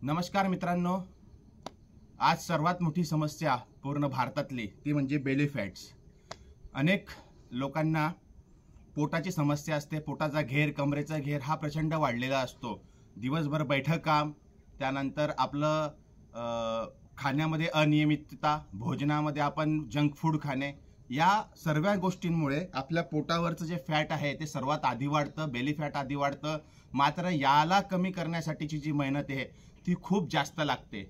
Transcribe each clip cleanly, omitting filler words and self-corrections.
नमस्कार मित्रांनो, आज सर्वात मोठी समस्या पूर्ण भारतातली ती म्हणजे बेली फॅट्स। अनेक लोकांना पोटाची समस्या असते। पोटाचा घेर, कमरेचा घेर हा प्रचंड वाढलेला असतो। दिवसभर बैठक काम, त्यानंतर आपलं खाण्यामध्ये अनियमितता, भोजनामध्ये आपण जंक फूड खाणे, या सर्व गोष्टींमुळे आपल्या पोटावरचं जे फॅट आहे ते सर्वात आधी वाढतं, बेली फॅट आधी वाढतं। मात्र याला कमी करण्यासाठीची जी मेहनत आहे ती खूप जास्त लागते।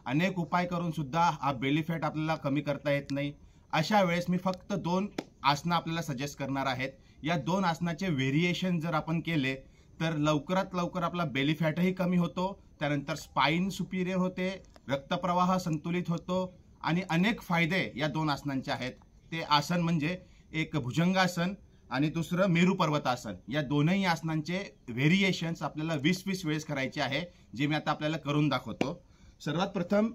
अनेक उपाय करून सुद्धा हा बेली फॅट आपल्याला कमी करता येत नाही। अशा वेळेस मी फक्त 2 आसनं आपल्याला सजेस्ट करणार आहेत। या 2 आसनाचे व्हेरिएशन जर आपण केले तर लवकरात लवकर आपला बेली फॅटही कमी होतो, त्यानंतर स्पाइन सुपिरियर होते, रक्तप्रवाह संतुलित होतो आणि अनेक फायदे या 2 आसनांचे आहेत। ते आसन म्हणजे एक भुजंगासन आणि दुसरं मेरू पर्वतासन। या दोनही आसनांचे व्हेरिएशन्स आपल्याला 20-20 वेळेस करायचे आहे, जे मी आता आपल्याला करून दाखवतो। सर्वात प्रथम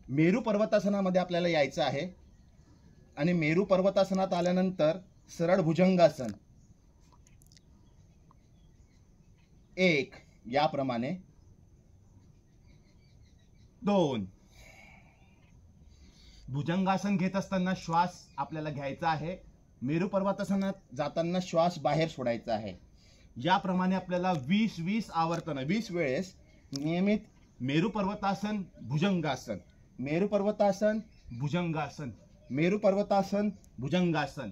मेरू पर्वतासनामध्ये आपल्याला यायचं आहे आणि मेरू पर्वतासनात आल्यानंतर सरळ भुजंगासन 1 याप्रमाणे 2। भुजंगासन घेत असताना श्वास आपल्याला घ्यायचा आहे, मेरू पर्वतासनात जाताना श्वास बाहेर सोडायचा आहे। याप्रमाणे आपल्याला 20-20 आवर्तन 20 वेळेस नियमित मेरू पर्वतासन, भुजंगासन, मेरू पर्वतासन, भुजंगासन, मेरू पर्वतासन, भुजंगासन।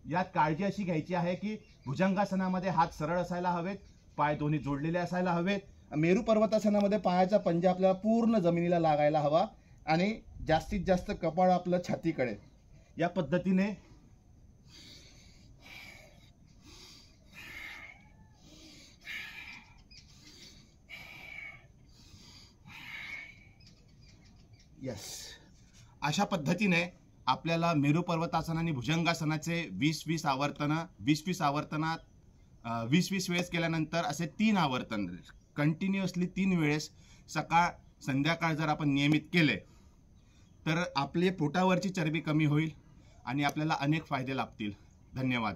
यात काळजी अशी घ्यायची आहे की भुजंगासनामध्ये हात सरळ असायला हवेत, पाय दोन्ही जोडलेले असायला हवेत। मेरू पर्वतासनामध्ये पायाचा पंजा आपल्याला पूर्ण जमिनीला लागायला हवा आणि जास्तीत जास्त कपाळ आपलं छातीकडे। या पद्धतीने अशा पद्धतीने आपल्याला मेरू पर्वतासन आणि भुजंगासनाचे 20-20 आवर्तनात 20-20 वेळेस केल्यानंतर असे 3 आवर्तन कंटिन्युअसली 3 वेळेस सकाळ संध्याकाळ जर आपण नियमित केले तर आपले पोटावरची चरबी कमी होईल आणि आपल्याला अनेक फायदे लाभतील। धन्यवाद।